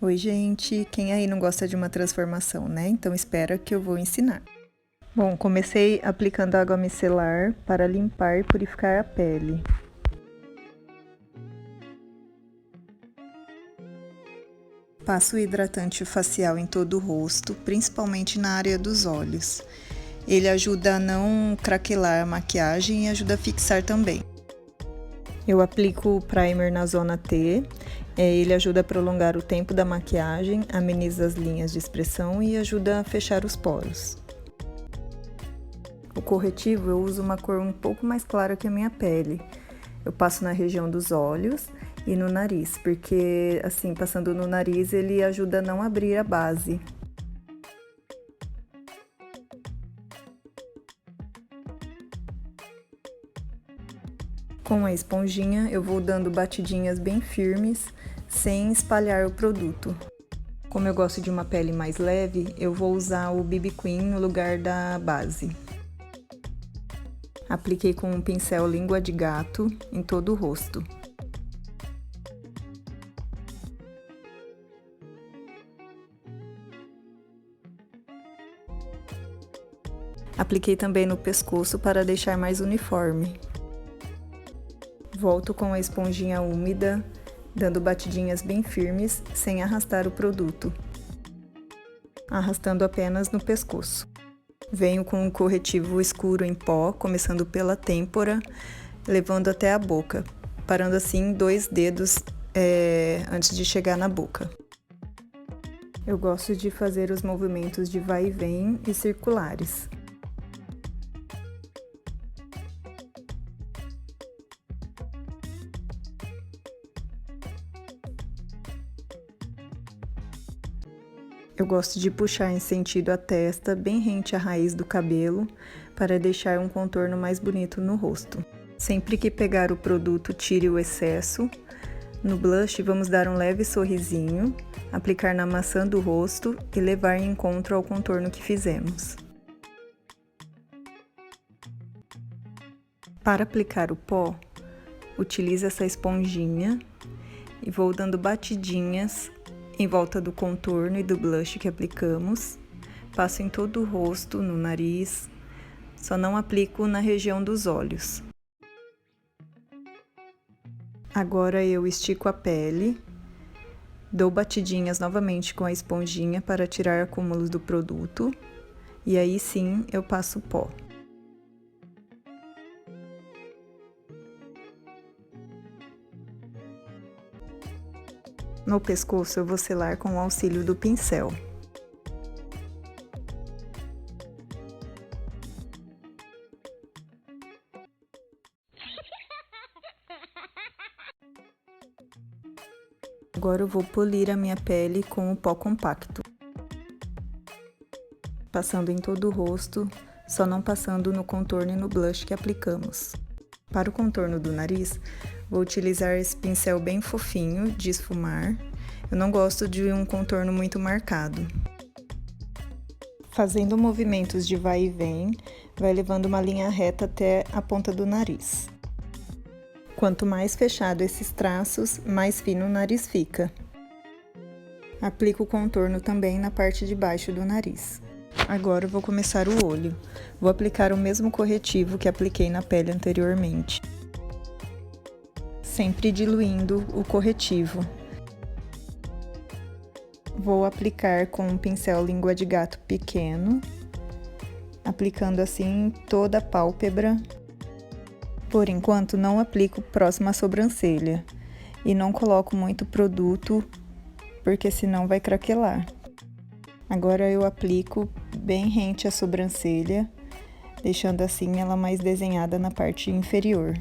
Oi, gente! Quem aí não gosta de uma transformação, né? Então espera que eu vou ensinar. Bom, comecei aplicando água micelar para limpar e purificar a pele. Passo o hidratante facial em todo o rosto, principalmente na área dos olhos. Ele ajuda a não craquelar a maquiagem e ajuda a fixar também. Eu aplico o primer na zona T, ele ajuda a prolongar o tempo da maquiagem, ameniza as linhas de expressão e ajuda a fechar os poros. O corretivo eu uso uma cor um pouco mais clara que a minha pele. Eu passo na região dos olhos e no nariz, porque assim, passando no nariz ele ajuda a não abrir a base. Com a esponjinha eu vou dando batidinhas bem firmes, sem espalhar o produto. Como eu gosto de uma pele mais leve, eu vou usar o BB Cream no lugar da base. Apliquei com um pincel língua de gato em todo o rosto. Apliquei também no pescoço para deixar mais uniforme. Volto com a esponjinha úmida, dando batidinhas bem firmes, sem arrastar o produto. Arrastando apenas no pescoço. Venho com um corretivo escuro em pó, começando pela têmpora, levando até a boca, parando assim 2 dedos antes de chegar na boca. Eu gosto de fazer os movimentos de vai e vem e circulares. Eu gosto de puxar em sentido a testa, bem rente à raiz do cabelo, para deixar um contorno mais bonito no rosto. Sempre que pegar o produto, tire o excesso. No blush, vamos dar um leve sorrisinho, aplicar na maçã do rosto e levar em encontro ao contorno que fizemos. Para aplicar o pó, utilize essa esponjinha e vou dando batidinhas em volta do contorno e do blush que aplicamos. Passo em todo o rosto, no nariz, só não aplico na região dos olhos. Agora eu estico a pele, dou batidinhas novamente com a esponjinha para tirar acúmulos do produto e aí sim eu passo o pó. No pescoço eu vou selar com o auxílio do pincel. Agora eu vou polir a minha pele com o pó compacto. Passando em todo o rosto, só não passando no contorno e no blush que aplicamos. Para o contorno do nariz, vou utilizar esse pincel bem fofinho de esfumar. Eu não gosto de um contorno muito marcado. Fazendo movimentos de vai e vem, vai levando uma linha reta até a ponta do nariz. Quanto mais fechado esses traços, mais fino o nariz fica. Aplico o contorno também na parte de baixo do nariz. Agora eu vou começar o olho. Vou aplicar o mesmo corretivo que apliquei na pele anteriormente. Sempre diluindo o corretivo. Vou aplicar com um pincel língua de gato pequeno, aplicando assim toda a pálpebra. Por enquanto, não aplico próximo à sobrancelha e não coloco muito produto, porque senão vai craquelar. Agora eu aplico bem rente à sobrancelha, deixando assim ela mais desenhada na parte inferior.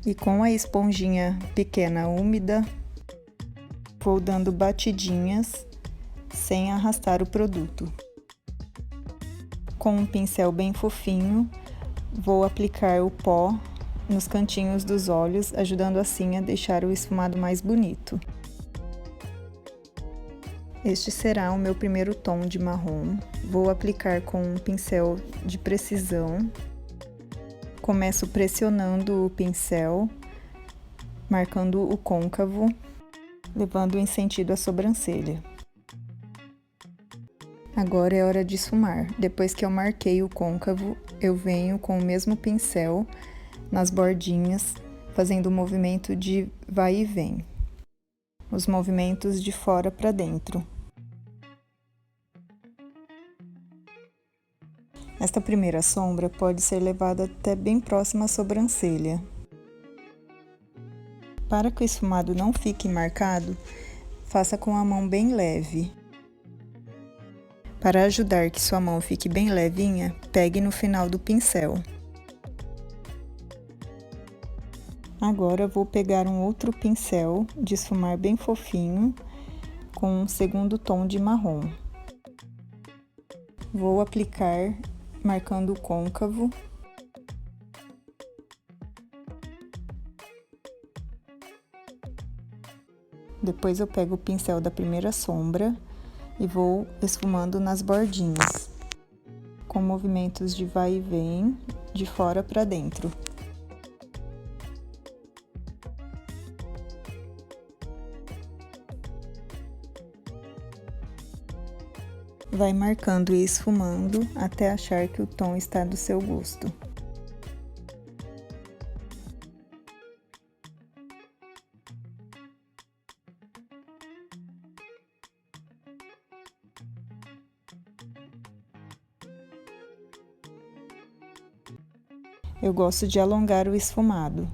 E com a esponjinha pequena úmida, vou dando batidinhas sem arrastar o produto. Com um pincel bem fofinho, vou aplicar o pó nos cantinhos dos olhos, ajudando assim a deixar o esfumado mais bonito. Este será o meu primeiro tom de marrom. Vou aplicar com um pincel de precisão. Começo pressionando o pincel, marcando o côncavo levando em sentido à sobrancelha. Agora é hora de esfumar. Depois que eu marquei o côncavo, eu venho com o mesmo pincel nas bordinhas, fazendo o movimento de vai e vem. Os movimentos de fora para dentro. Esta primeira sombra pode ser levada até bem próxima à sobrancelha. Para que o esfumado não fique marcado, faça com a mão bem leve. Para ajudar que sua mão fique bem levinha, pegue no final do pincel. Agora vou pegar um outro pincel de esfumar bem fofinho, com um segundo tom de marrom. Vou aplicar marcando o côncavo. Depois eu pego o pincel da primeira sombra e vou esfumando nas bordinhas, com movimentos de vai e vem, de fora para dentro. Vai marcando e esfumando até achar que o tom está do seu gosto. Eu gosto de alongar o esfumado.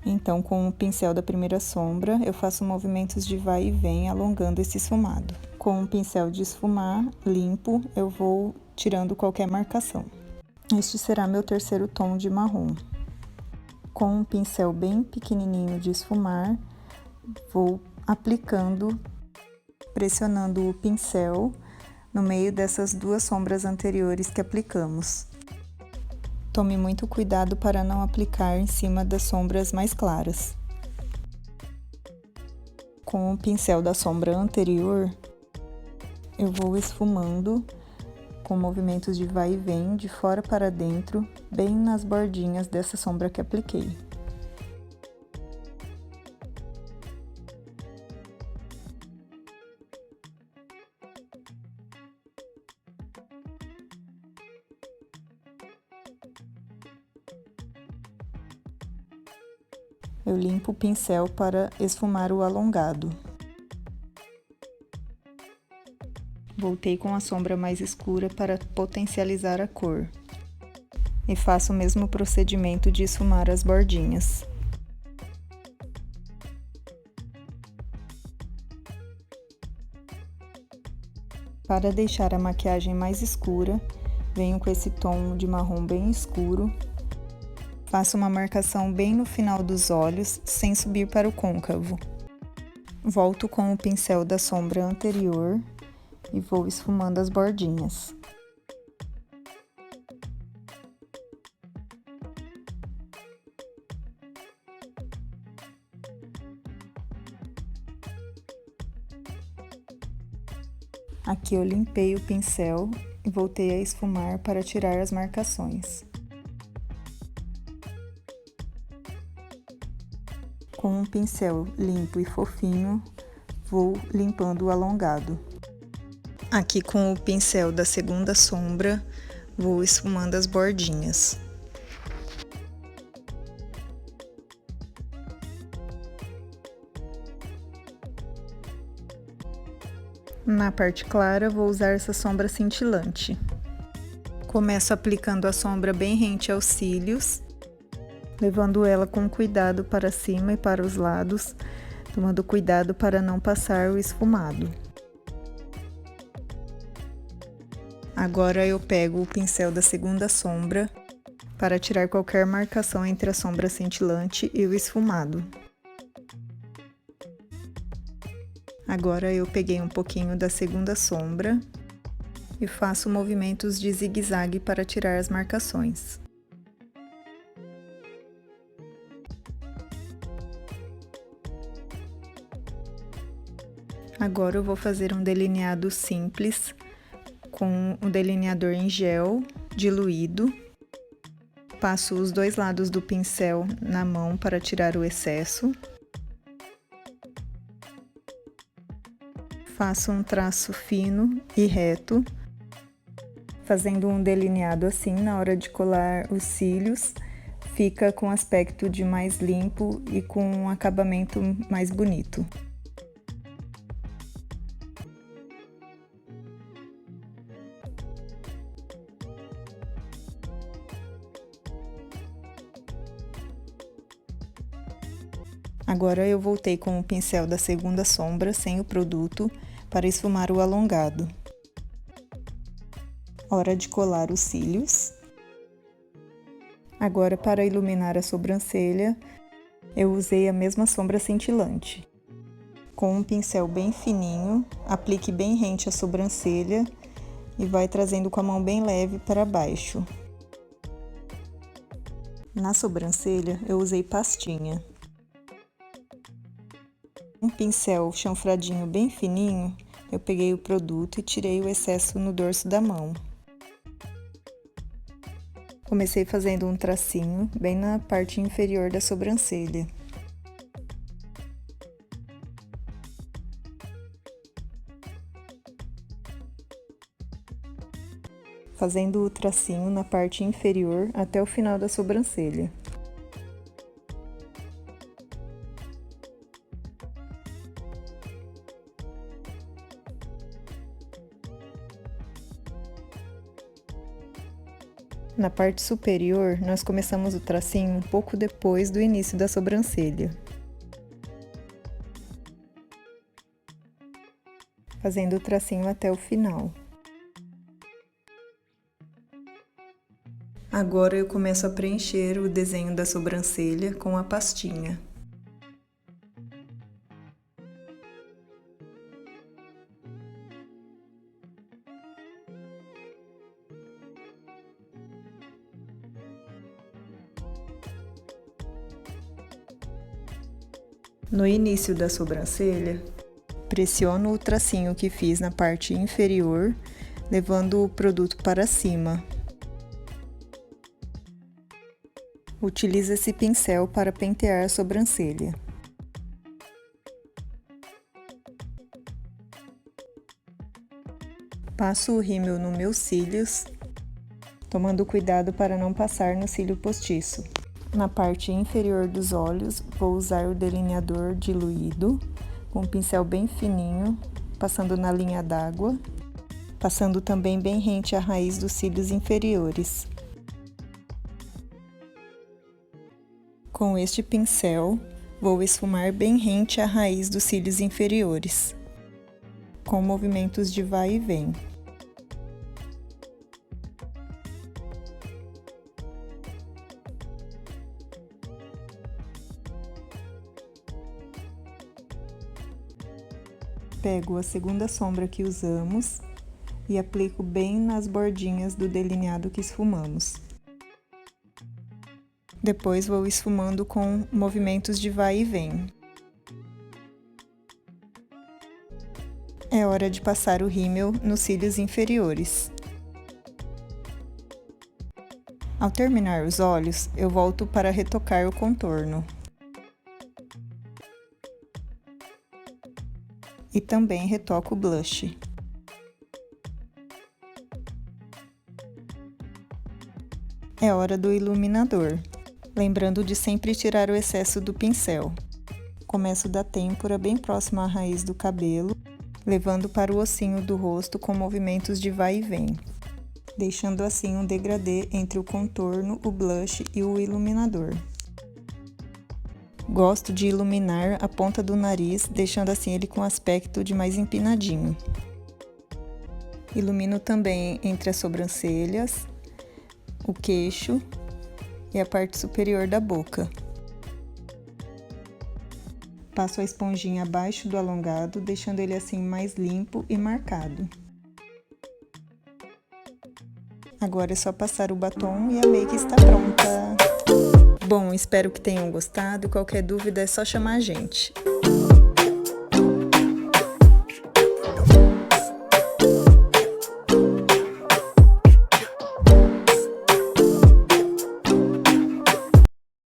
Então, com o pincel da primeira sombra, eu faço movimentos de vai e vem, alongando esse esfumado. Com o pincel de esfumar limpo, eu vou tirando qualquer marcação. Este será meu terceiro tom de marrom. Com um pincel bem pequenininho de esfumar, vou aplicando, pressionando o pincel no meio dessas duas sombras anteriores que aplicamos. Tome muito cuidado para não aplicar em cima das sombras mais claras. Com o pincel da sombra anterior, eu vou esfumando com movimentos de vai e vem, de fora para dentro, bem nas bordinhas dessa sombra que apliquei. Eu limpo o pincel para esfumar o alongado. Voltei com a sombra mais escura para potencializar a cor. E faço o mesmo procedimento de esfumar as bordinhas. Para deixar a maquiagem mais escura, venho com esse tom de marrom bem escuro. Faço uma marcação bem no final dos olhos, sem subir para o côncavo. Volto com o pincel da sombra anterior e vou esfumando as bordinhas. Aqui eu limpei o pincel e voltei a esfumar para tirar as marcações. Com um pincel limpo e fofinho, vou limpando o alongado. Aqui com o pincel da segunda sombra, vou esfumando as bordinhas. Na parte clara, vou usar essa sombra cintilante. Começo aplicando a sombra bem rente aos cílios, levando ela com cuidado para cima e para os lados, tomando cuidado para não passar o esfumado. Agora eu pego o pincel da segunda sombra para tirar qualquer marcação entre a sombra cintilante e o esfumado. Agora eu peguei um pouquinho da segunda sombra e faço movimentos de zigue-zague para tirar as marcações. Agora eu vou fazer um delineado simples com um delineador em gel diluído. Passo os dois lados do pincel na mão para tirar o excesso. faço um traço fino e reto, fazendo um delineado assim na hora de colar os cílios. Fica com aspecto de mais limpo e com um acabamento mais bonito. Agora eu voltei com o pincel da segunda sombra sem o produto para esfumar o alongado. Hora de colar os cílios. Agora, para iluminar a sobrancelha, eu usei a mesma sombra cintilante. Com um pincel bem fininho, aplique bem rente à sobrancelha e vai trazendo com a mão bem leve para baixo. Na sobrancelha, eu usei pastinha. Um pincel chanfradinho bem fininho, eu peguei o produto e tirei o excesso no dorso da mão. Comecei fazendo um tracinho bem na parte inferior da sobrancelha. Fazendo o tracinho na parte inferior até o final da sobrancelha. Na parte superior, nós começamos o tracinho um pouco depois do início da sobrancelha. Fazendo o tracinho até o final. Agora eu começo a preencher o desenho da sobrancelha com a pastinha. No início da sobrancelha, pressiono o tracinho que fiz na parte inferior, levando o produto para cima. Utilizo esse pincel para pentear a sobrancelha. Passo o rímel nos meus cílios, tomando cuidado para não passar no cílio postiço. Na parte inferior dos olhos, vou usar o delineador diluído, com um pincel bem fininho, passando na linha d'água, passando também bem rente à raiz dos cílios inferiores. Com este pincel, vou esfumar bem rente à raiz dos cílios inferiores, com movimentos de vai e vem. Pego a segunda sombra que usamos e aplico bem nas bordinhas do delineado que esfumamos. Depois vou esfumando com movimentos de vai e vem. É hora de passar o rímel nos cílios inferiores. Ao terminar os olhos, eu volto para retocar o contorno. E também retoco o blush. É hora do iluminador, lembrando de sempre tirar o excesso do pincel. Começo da têmpora bem próximo à raiz do cabelo, levando para o ossinho do rosto com movimentos de vai e vem, deixando assim um degradê entre o contorno, o blush e o iluminador. Gosto de iluminar a ponta do nariz, deixando assim ele com aspecto de mais empinadinho. Ilumino também entre as sobrancelhas, o queixo e a parte superior da boca. Passo a esponjinha abaixo do alongado, deixando ele assim mais limpo e marcado. Agora é só passar o batom e a make está pronta! Bom, espero que tenham gostado. Qualquer dúvida é só chamar a gente.